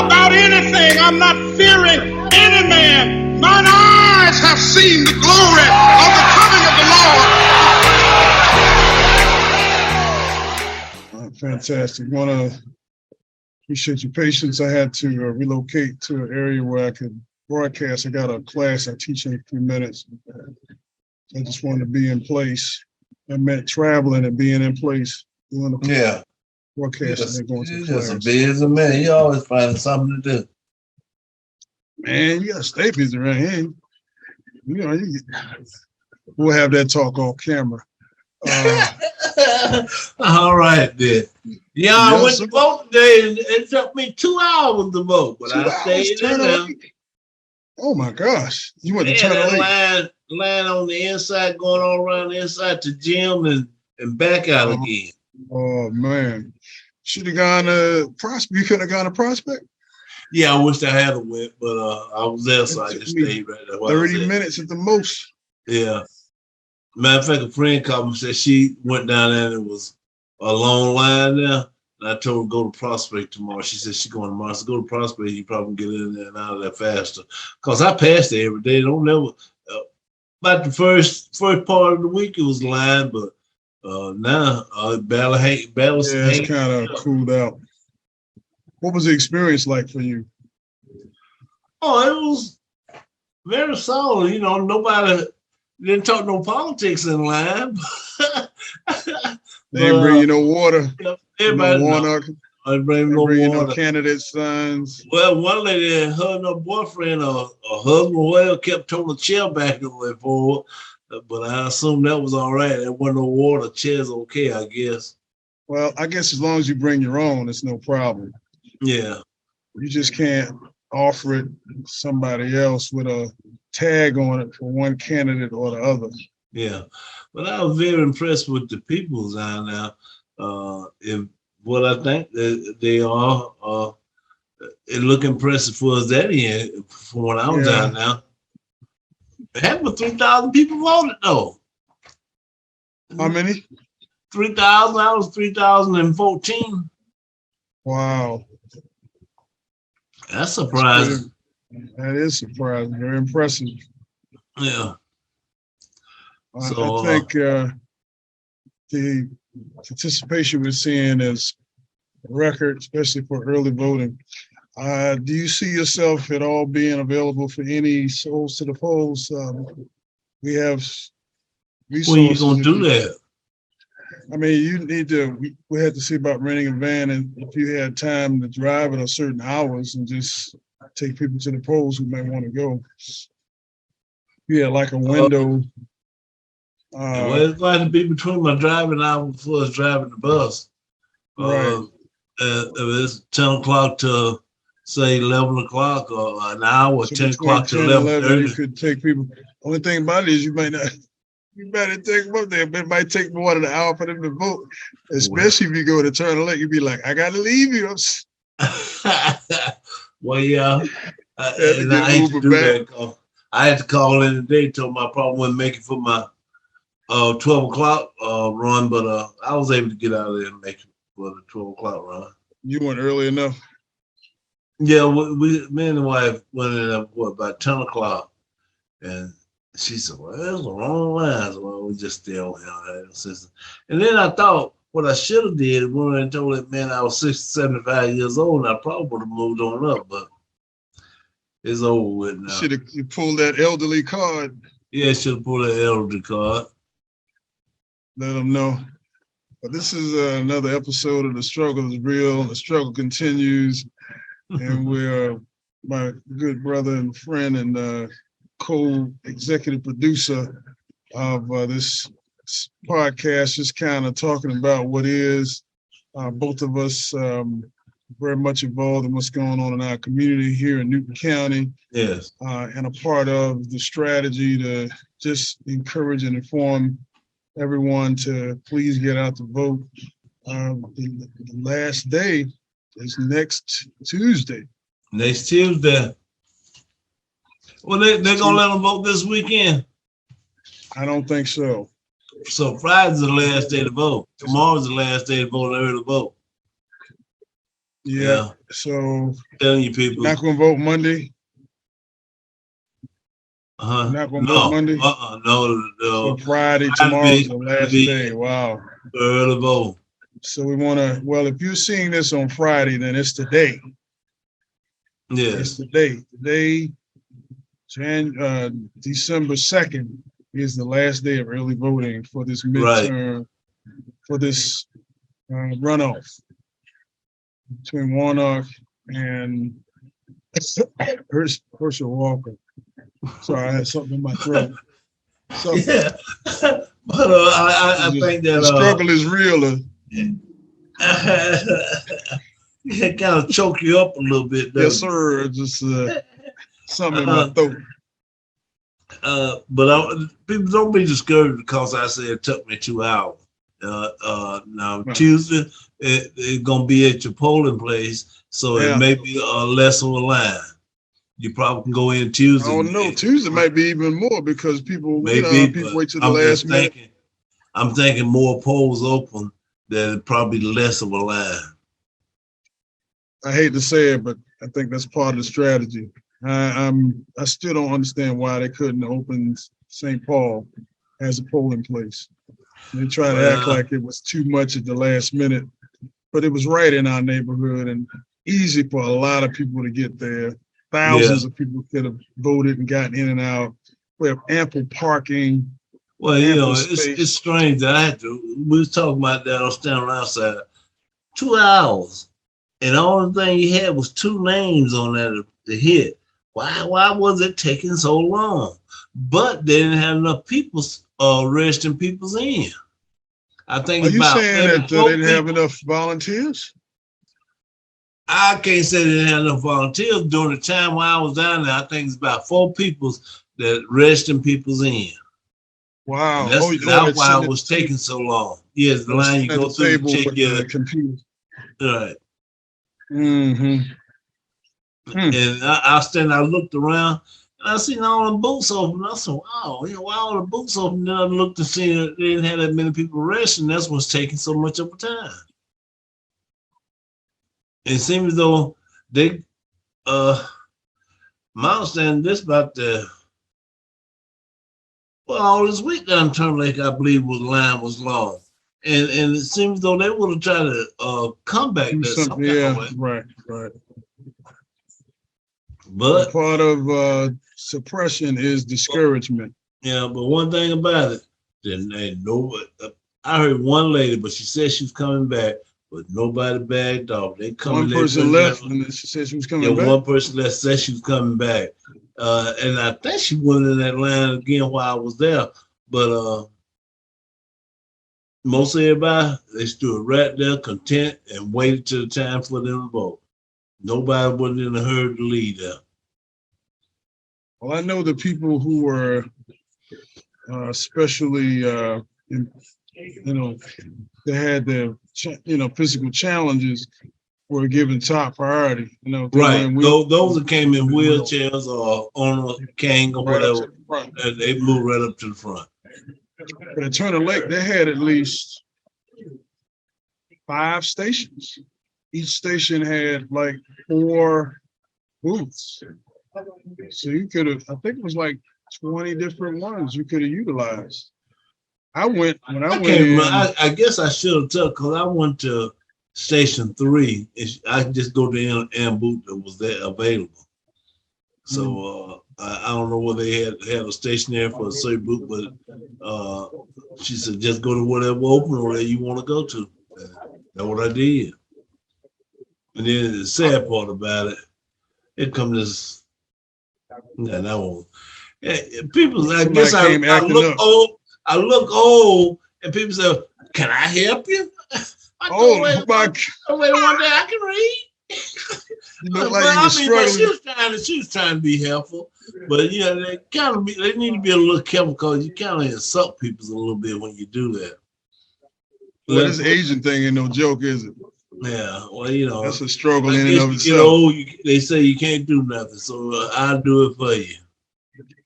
about anything. I'm not fearing any man. Mine eyes have seen the glory of the coming of the Lord. Fantastic. Want to appreciate your patience. I had to relocate to an area where I could broadcast. I got a class I teach in a few minutes. I just wanted to be in place. I meant traveling and being in place. Doing the broadcasting and going to class. Just a busy man. You always finding something to do. Man, you got to stay busy around here. You know, we'll have that talk off camera. All right, then. Yeah, I went to vote today, and it took me 2 hours to vote, but I stayed in there. Oh my gosh! You went to turn late. Line on the inside, going all around the inside to gym and back out again. Oh man, should have gone to Prospect. You couldn't have gone to Prospect. Yeah, I wish I had went, but I was there, so I just stayed right there. 30 minutes at the most. Yeah. Matter of fact, a friend called me and said she went down there and it was a long line there. And I told her go to Prospect tomorrow. She said she's going tomorrow. So go to Prospect, you probably get in there and out of there faster. Because I passed there every day. Don't never about the first part of the week it was line, but now it's kind of cooled out. What was the experience like for you? Oh, it was very solid. You know, nobody didn't talk no politics in line. They didn't bring you no water. Everybody bring no water. No candidate signs. Well, one lady, her and her boyfriend or husband, kept throwing a chair back and forward. But I assume that was all right. There wasn't no water. Chair's okay, I guess. Well, I guess as long as you bring your own, it's no problem. Yeah. You just can't offer it to somebody else with a tag on it for one candidate or the other. Yeah. But I was very impressed with the people down now. If what I think they are, it look impressive for us that end from when I was down now. Had 3,000 people voted though. How many? 3,000. I was 3,014. Wow. That's surprising. That is surprising. Very impressive. Yeah. I think the participation we're seeing is a record, especially for early voting. Do you see yourself at all being available for any souls to the polls? We have resources. When are you going to do that? I mean, you need to, we had to see about renting a van, and if you had time to drive at a certain hours and just take people to the polls who might want to go. Yeah, like a window. Well, it's going to be between my driving hour before I was driving the bus. Right. If it's 10 o'clock to say 11 o'clock or an hour, so 10 o'clock to 11. You could take people. Only thing about it is you might not. You better take them up there, but it might take more than an hour for them to vote. Especially if you go to turn elect, you'd be like, I got to leave you. Well, yeah. And I had to do that. I had to call in today, told my problem wouldn't make it for my 12 o'clock run, but I was able to get out of there and make it for the 12 o'clock run. You went early enough? Yeah, me and the wife went in about 10 o'clock, and she said, well, there's the wrong line. So, well, we just stay over here. And then I thought what I should have did when I told that man I was 75 years old, and I probably would have moved on up, but it's over with now. Should have you pulled that elderly card? Yeah, should have pulled that elderly card. Let them know. But this is another episode of The Struggle is Real. The struggle continues. And we're my good brother and friend and co-executive producer of this podcast, just kind of talking about what is. Both of us very much involved in what's going on in our community here in Newton County. Yes. And a part of the strategy to just encourage and inform everyone to please get out to vote. The last day is next Tuesday. Next Tuesday. Well, they're going to let them vote this weekend? I don't think so. So Friday's the last day to vote. Tomorrow's the last day to vote, early vote. Yeah. So Telling you people. not gonna vote Monday. Uh-huh. Not gonna vote Monday. No. So Friday, tomorrow's the last day. Wow. Early vote. So we want to. Well, if you're seeing this on Friday, then it's today. Yeah. It's today. Today, December 2nd is the last day of early voting for this midterm, for this runoff between Warnock and Herschel Walker. Sorry, I had something in my throat. So, yeah. But I think that the struggle is real. It kind of choke you up a little bit. Yes, sir. Just something in my throat. But people don't be discouraged because I said it took me 2 hours. Now Tuesday it's gonna be at your polling place, so it may be less of a line. You probably can go in Tuesday. Oh no, Tuesday might be even more because people people wait till the I'm last minute. I'm thinking more polls open, then probably less of a line. I hate to say it, but I think that's part of the strategy. I still don't understand why they couldn't open St. Paul as a polling place. They try to act like it was too much at the last minute, but it was right in our neighborhood and easy for a lot of people to get there. Thousands of people could have voted and gotten in and out. We have ample parking. Well, you know, it's strange that we was talking about that. I was standing outside 2 hours, and the only thing you had was 2 names on that to hit. Why was it taking so long? But they didn't have enough people registering people's in. I think. Are you saying that they didn't have enough volunteers? I can't say they didn't have enough volunteers during the time while I was down there. I think it's about 4 people that registering people's in. Wow. That's why it was taking so long. Yes, the line you go through to check your computer. Right. Mm-hmm. And I looked around, and I seen all the booths open. I said, wow, why all the booths open? Then I looked and see that they didn't have that many people registering. That's what's taking so much of the time. It seems as though they, my understanding this about all this week down Turn Lake, I believe the line was long. And it seems though they would have tried to come back there some kind of way. Right. But part of suppression is discouragement. Yeah, but one thing about it, then ain't nobody. I heard one lady, but she said she was coming back, but nobody backed off. They coming. One person left, and then she said she was coming back. Yeah, one person left said she was coming back, and I think she went in that line again while I was there. But most everybody, they stood right there, content, and waited till the time for them to vote. Nobody wasn't in a hurry to leave there. Well, I know the people who were especially, they had their, physical challenges were given top priority. Right. Those that came in wheelchairs or on a cane or whatever, and they moved right up to the front. But at Turner Lake, they had at least 5 stations. Each station had like 4 booths. So you could have, I think it was like 20 different ones you could have utilized. I guess I should have took, because I went to station 3. I just go to M booth that was there available. So I don't know whether they had a station there for a certain booth, but she said just go to whatever open or whatever you want to go to. That's what I did. And then the sad part about it comes this. Yeah, that one. People, I guess I look old. I look old, and people say, "Can I help you?" Wait one day I can read. You look like you were struggling. But she was trying to be helpful, but they need to be a little careful because you kind of insult people a little bit when you do that. Well, this Asian thing ain't no joke, is it? Yeah, well, that's a struggle in and of itself. Old, they say you can't do nothing, so I'll do it for you.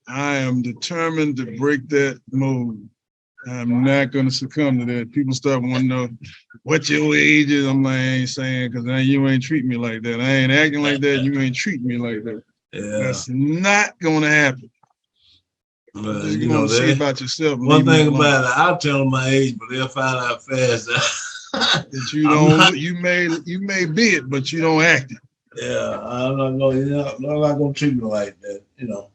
I am determined to break that mold. I'm not going to succumb to that. People start wanting to know what your age is. I'm like, I ain't saying, because you ain't treat me like that. I ain't acting like that. You ain't treat me like that. Yeah. That's not going to happen. But, You know, say about yourself. One thing about it, I'll tell them my age, but they'll find out fast that you don't. You may be it, but you don't act it. Yeah, I'm not gonna treat me like that. You know,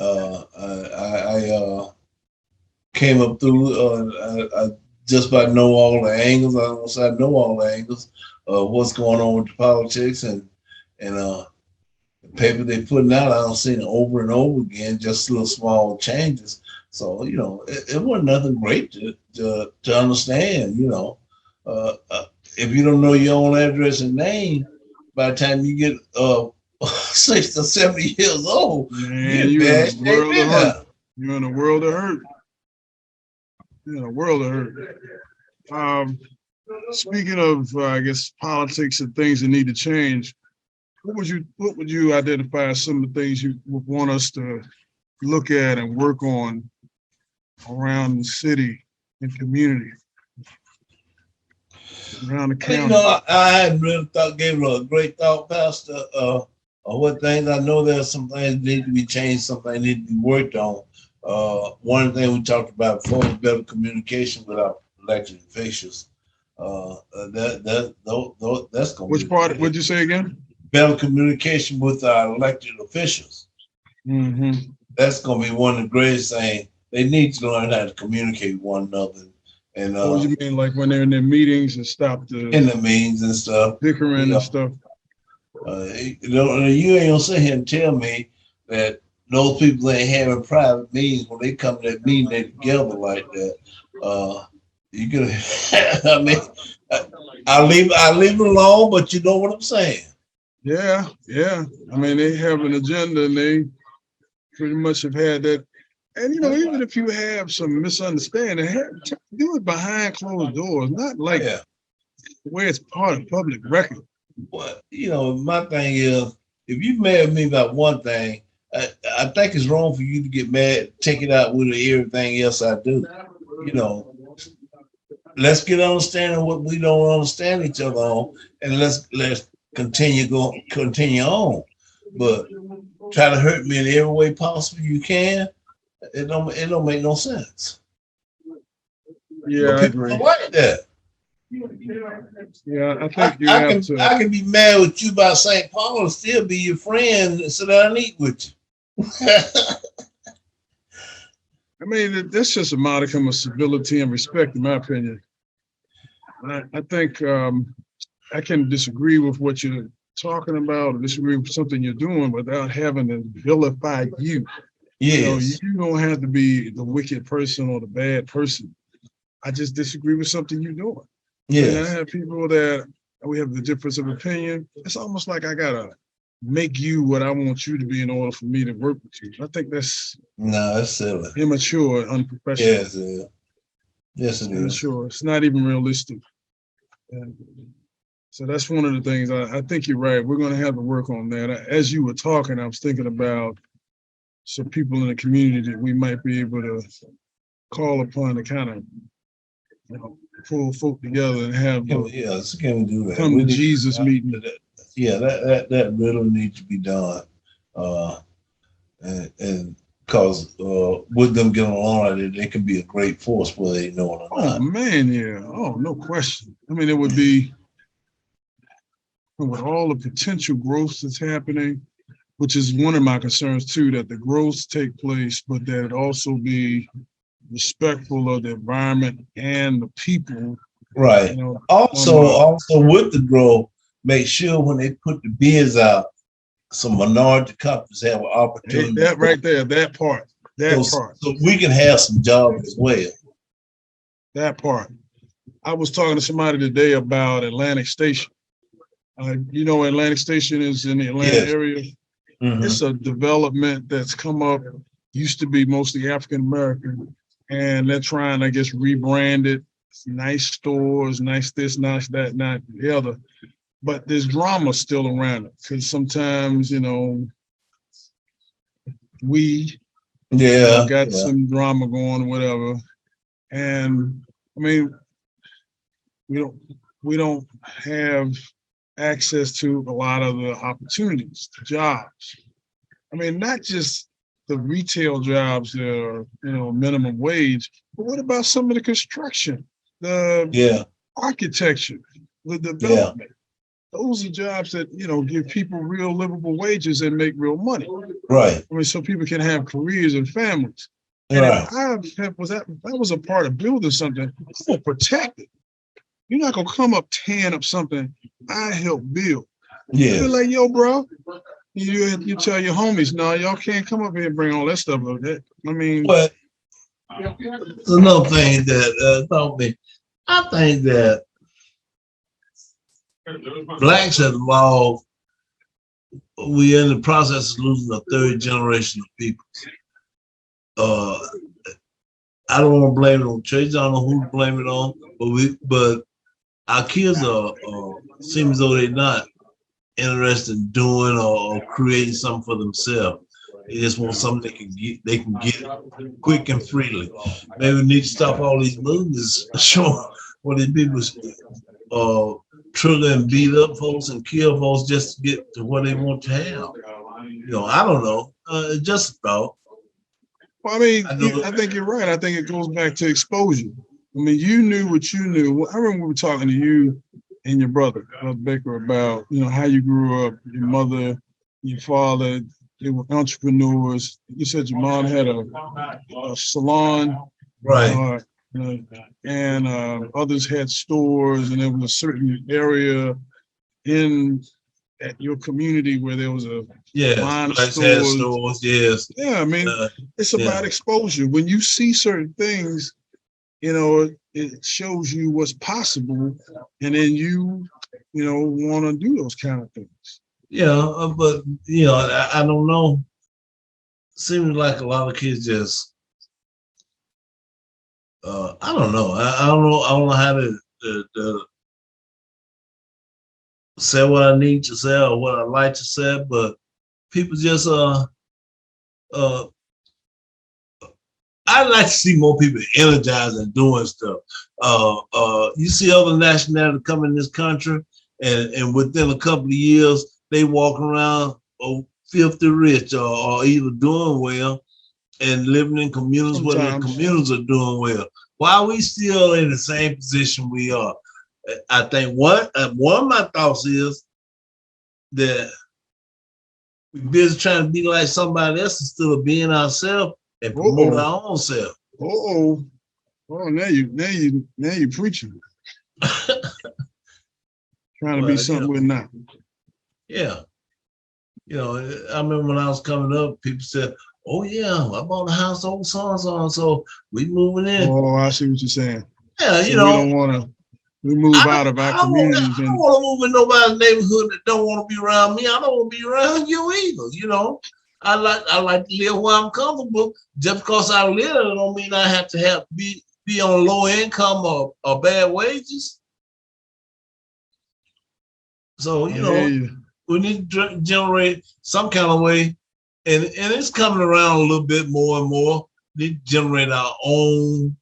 I came up through. I just about know all the angles. I don't say I know all the angles of what's going on with the politics and the paper they putting out. I don't see it over and over again, just little small changes. So you know, it wasn't nothing great to understand. You know, if you don't know your own address and name, by the time you get 60 or 70 years old, man, you're in a world of hurt. You're in a world of hurt. You're in a world of hurt. Speaking of, I guess, politics and things that need to change, what would you identify as some of the things you would want us to look at and work on around the city and community, around the county? You know, I hadn't really gave it a great thought, Pastor, of what things. I know there's some things need to be changed, some things need to be worked on. One thing we talked about before was better communication with our elected officials. That's going. Which part? What'd you say again? Better communication with our elected officials. Mm-hmm. That's going to be one of the greatest things. They need to learn how to communicate with one another. And what do you mean, like when they're in their meetings and stop in the meetings and stuff, bickering and stuff? You ain't gonna sit here and tell me that those people ain't having private meetings when they come to that meeting, they together like that. You gonna, I mean, I'll leave it alone, but you know what I'm saying. Yeah. I mean, they have an agenda and they pretty much have had that. And, you know, even if you have some misunderstanding, do it behind closed doors, not like where it's part of public record. Well, you know, my thing is, if you mad at me about one thing, I think it's wrong for you to get mad, take it out with everything else I do. You know, let's get understanding what we don't understand each other on, and let's continue on. But try to hurt me in every way possible you can. It don't make no sense. Yeah, I agree. Like that. Yeah, I think I can be mad with you about St. Paul and still be your friend and sit down and eat with you. I mean, that's just a modicum of civility and respect, in my opinion. I think I can disagree with what you're talking about or disagree with something you're doing without having to vilify you. Yes. You don't have to be the wicked person or the bad person. I just disagree with something you're doing. Yes. And I have people that we have the difference of opinion. It's almost like I gotta make you what I want you to be in order for me to work with you. I think that's silly, immature, and unprofessional. Yes, it is. Immature. It's not even realistic. And so that's one of the things. I think you're right. We're going to have to work on that. As you were talking, I was thinking about some people in the community that we might be able to call upon to kind of, pull folk together and have can we do that? Come to Jesus meeting. That really needs to be done. And because with them getting along, they can be a great force whether they know it or not. Oh man, yeah. Oh, no question. I mean, it would be with all the potential growth that's happening, which is one of my concerns too, that the growth take place, but that it also be respectful of the environment and the people. Right. Also with the growth, make sure when they put the bids out, some minority companies have an opportunity. That right there, that part. So we can have some jobs as well. That part. I was talking to somebody today about Atlantic Station. Atlantic Station is in the Atlanta area. Mm-hmm. It's a development that's come up, used to be mostly African American, and they're trying, I guess, rebrand it. Nice stores, nice this, nice that, not the other. But there's drama still around it because sometimes, we got some drama going, whatever. And I mean, we don't have access to a lot of the opportunities, the jobs. I mean, not just the retail jobs that are, minimum wage, but what about some of the construction, the architecture, the development? Those are jobs that, give people real livable wages and make real money. Right. I mean, so people can have careers and families. And that was a part of building something, I'm gonna protect it. You're not gonna come up tearing up something I helped build. Yeah. You're like, yo, bro. You tell your homies, no, y'all can't come up here and bring all that stuff up. That I mean, but it's another thing that I think that blacks have evolved. We're in the process of losing a third generation of people. I don't want to blame it on church. I don't know who to blame it on, but our kids seem as though they're not interested in doing or creating something for themselves. They just want something they can get quick and freely. Maybe we need to stop all these movies showing what these people trigger and beat up folks and kill folks just to get to what they want to have. I don't know. Just a thought. Well, I mean, I think you're right. I think it goes back to exposure. I mean, you knew what you knew. I remember we were talking to you and your brother, Baker, about, how you grew up, your mother, your father, they were entrepreneurs. You said your mom had a salon. Right. And others had stores, and there was a certain area at your community where there was a line of stores. Yes. Yeah, I mean, it's about exposure. When you see certain things, it shows you what's possible, and then you want to do those kind of things. Yeah, but I don't know. Seems like a lot of kids just I don't know. I don't know how to say what I need to say or what I like to say, but people just I'd like to see more people energized and doing stuff. You see other nationalities come in this country, and within a couple of years, they walk around filthy rich or either doing well and living in communities where the communities are doing well. Why are we still in the same position we are? I think one of my thoughts is that we're busy trying to be like somebody else instead of being ourselves and promote our own self. Oh, now you preaching. Trying to be something we're not. Yeah. I remember when I was coming up, people said, "Oh yeah, I bought a house on so we moving in." Oh, I see what you're saying. Yeah, we don't want to. We move out of our communities. I don't want to move in nobody's neighborhood that don't want to be around me. I don't want to be around you either. I like to live where I'm comfortable. Just because I live, it don't mean I have to be on low income or bad wages. So we need to generate some kind of way, and it's coming around a little bit more and more. We need to generate our own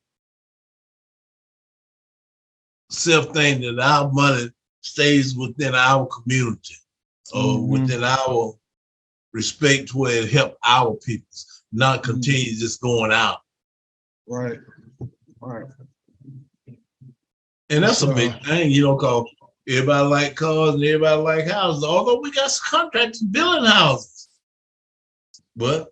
self thing that our money stays within our community or within our respect to where it help our peoples, not continue just going out. Right. And that's a big thing, cause everybody like cars and everybody like houses, although we got some contractors building houses. But,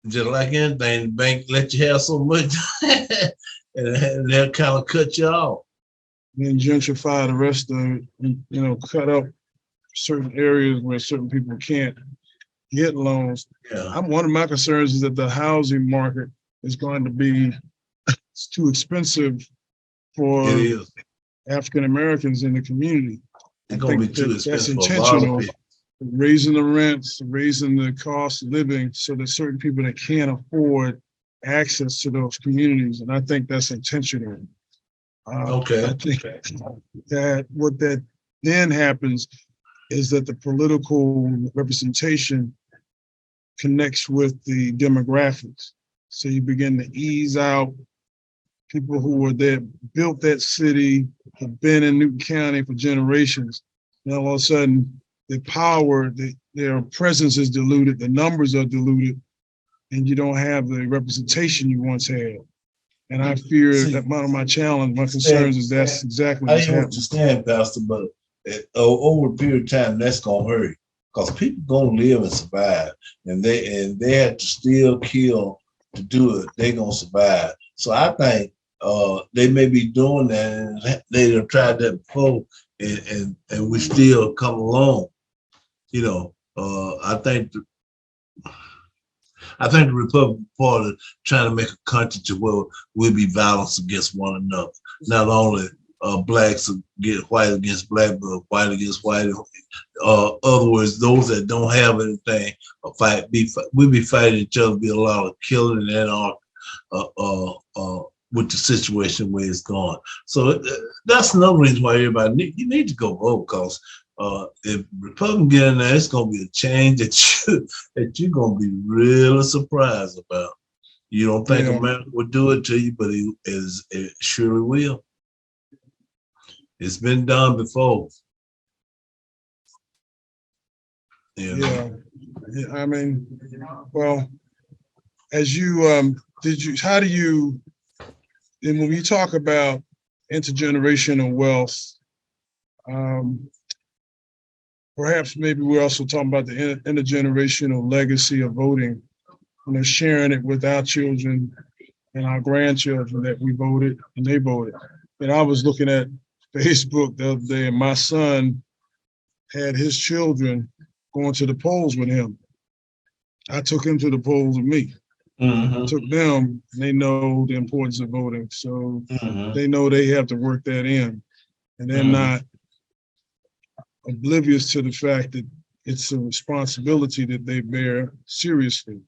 just like anything, the bank let you have so much and they'll kind of cut you off. And gentrify the rest of it, cut up certain areas where certain people can't get loans. Yeah. One of my concerns is that the housing market is going to be it's too expensive for African Americans in the community. It's going to be too expensive. That's intentional. Raising the rents, raising the cost of living so that certain people that can't afford access to those communities. And I think that's intentional. Okay. I think that what that then happens is that the political representation connects with the demographics. So you begin to ease out people who were there, built that city, have been in Newton County for generations. And all of a sudden, the power, their presence is diluted, the numbers are diluted, and you don't have the representation you once had. And I fear that one of my challenge, my concerns is that's exactly I what's happening. understand, Pastor, but over a period of time, that's gonna hurt because people gonna live and survive, and they have to still kill to do it. They gonna survive. So I think they may be doing that, and they have tried that before, and we still come along. You know, I think the Republican Party trying to make a country to where we'll be violence against one another. Not only blacks get white against black, but white against white. Other words, those that don't have anything we'll be fighting each other. Be a lot of killing and with the situation where it's going. So that's another reason why everybody you need to go vote, because if Republicans get in there, it's gonna be a change that you're gonna be really surprised about. You don't think America would do it to you, but it surely will. It's been done before. Yeah. I mean, well, as you how do you, and when we talk about intergenerational wealth, perhaps maybe we're also talking about the intergenerational legacy of voting, sharing it with our children and our grandchildren that we voted and they voted. And I was looking at Facebook the other day, and my son had his children going to the polls with him. I took him to the polls with me. Mm-hmm. Took them, and they know the importance of voting. So they know they have to work that in. And they're not oblivious to the fact that it's a responsibility that they bear seriously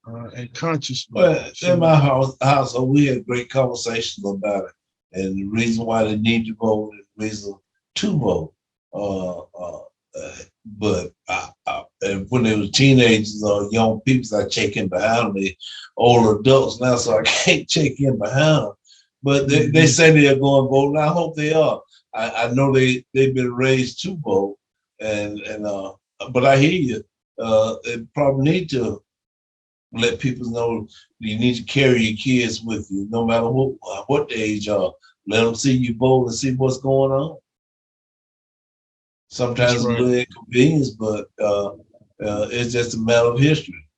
and consciously. Well, in my household, we had great conversations about it, and the reason why they need to vote, and the reason to vote. But when they were teenagers or young people, I check in behind me. Older adults now, so I can't check in behind them. But they say they're going to vote, and I hope they are. I know they've been raised to vote, but I hear you. They probably need to let people know you need to carry your kids with you, no matter what the age are. Let them see you vote and see what's going on. Sometimes it's a little inconvenience, but it's just a matter of history.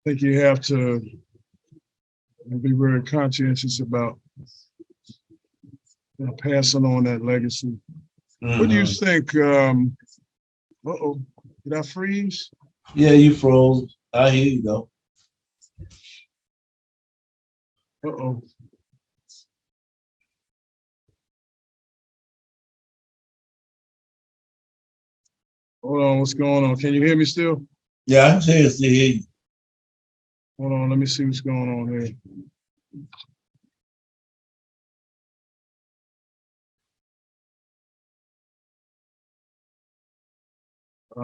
I think you have to be very conscientious about passing on that legacy. What do you think? Uh-oh, did I freeze? Yeah, you froze. I hear you though. Uh-oh. Hold on, what's going on? Can you hear me still? Yeah, I can still hear you. Hold on, let me see what's going on here. I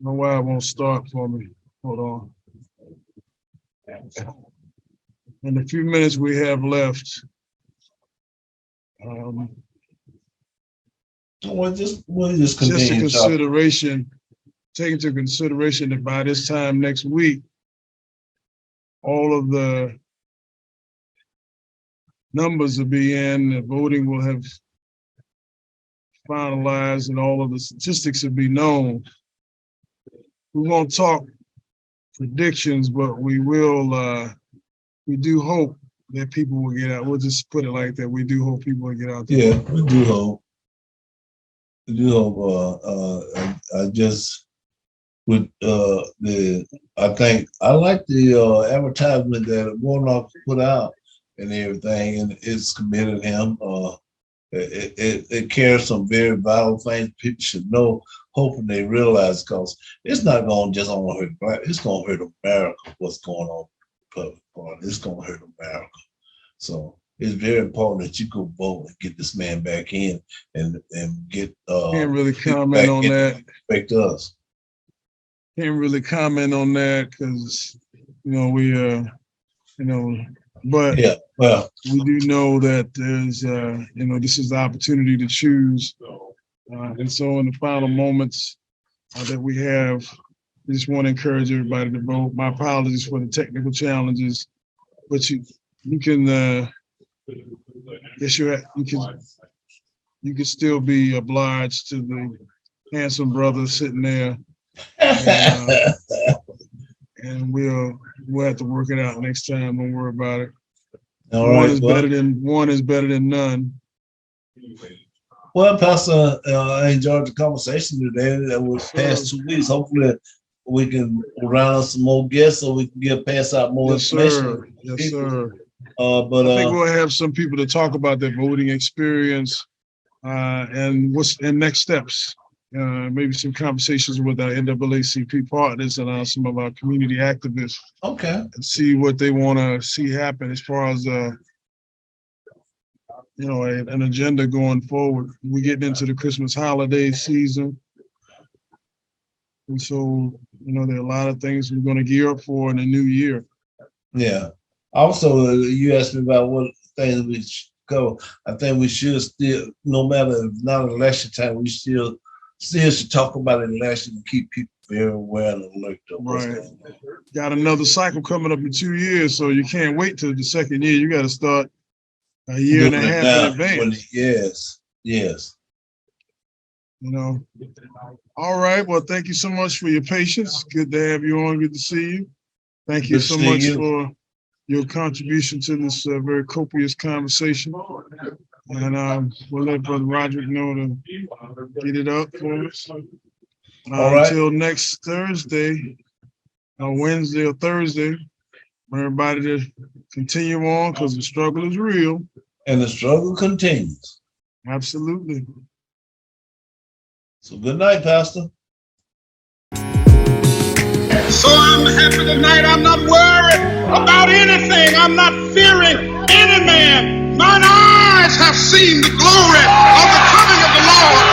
don't know why it won't start for me. Hold on. In the few minutes we have left, Just a consideration, take into consideration that by this time next week, all of the numbers will be in, the voting will have finalized, and all of the statistics will be known. We won't talk predictions, but we will, we do hope that people will get out. We'll just put it like that. We do hope people will get out there. Yeah, we do hope. We do hope. I just with I think I like the advertisement that Warnock put out and everything, and it's committed him. It carries some very vital things people should know, hoping they realize, because it's not going to just only hurt black, it's going to hurt America. What's going on with the Republican Party? It's going to hurt America. So it's very important that you go vote and get this man back in and get. Can't really comment on that. Respect us. Can't really comment on that because we but yeah, well, we do know that there's this is the opportunity to choose, and so in the final moments that we have, I just want to encourage everybody to vote. My apologies for the technical challenges, but you can you can still be obliged to the handsome brother sitting there. And we'll have to work it out next time. Don't worry about it. One is better than none. Well, Pastor, I enjoyed the conversation today. That was past 2 weeks. Hopefully, we can round up some more guests so we can pass out more information. Yes, sir. But I think we'll have some people to talk about their voting experience and what's and next steps. Maybe some conversations with our NAACP partners and some of our community activists. Okay. And see what they want to see happen as far as an agenda going forward. We're getting into the Christmas holiday season, and so there are a lot of things we're going to gear up for in the new year. Yeah. Also, you asked me about what things we should cover. I think we should still, no matter if not election time, we still should talk about an election and keep people very aware and alert to what's going on. Got another cycle coming up in 2 years, so you can't wait till the second year. You got to start a year and a half in advance. Yes. All right. Well, thank you so much for your patience. Good to have you on. Good to see you. Thank you so much for your contribution to this very copious conversation. And we'll let Brother Roderick know to get it up for us. All right. Until next Thursday, Wednesday or Thursday, for everybody to continue on because the struggle is real. And the struggle continues. Absolutely. So good night, Pastor. So I'm happy tonight. I'm not worried about anything. I'm not fearing any man. Mine eyes have seen the glory of the coming of the Lord.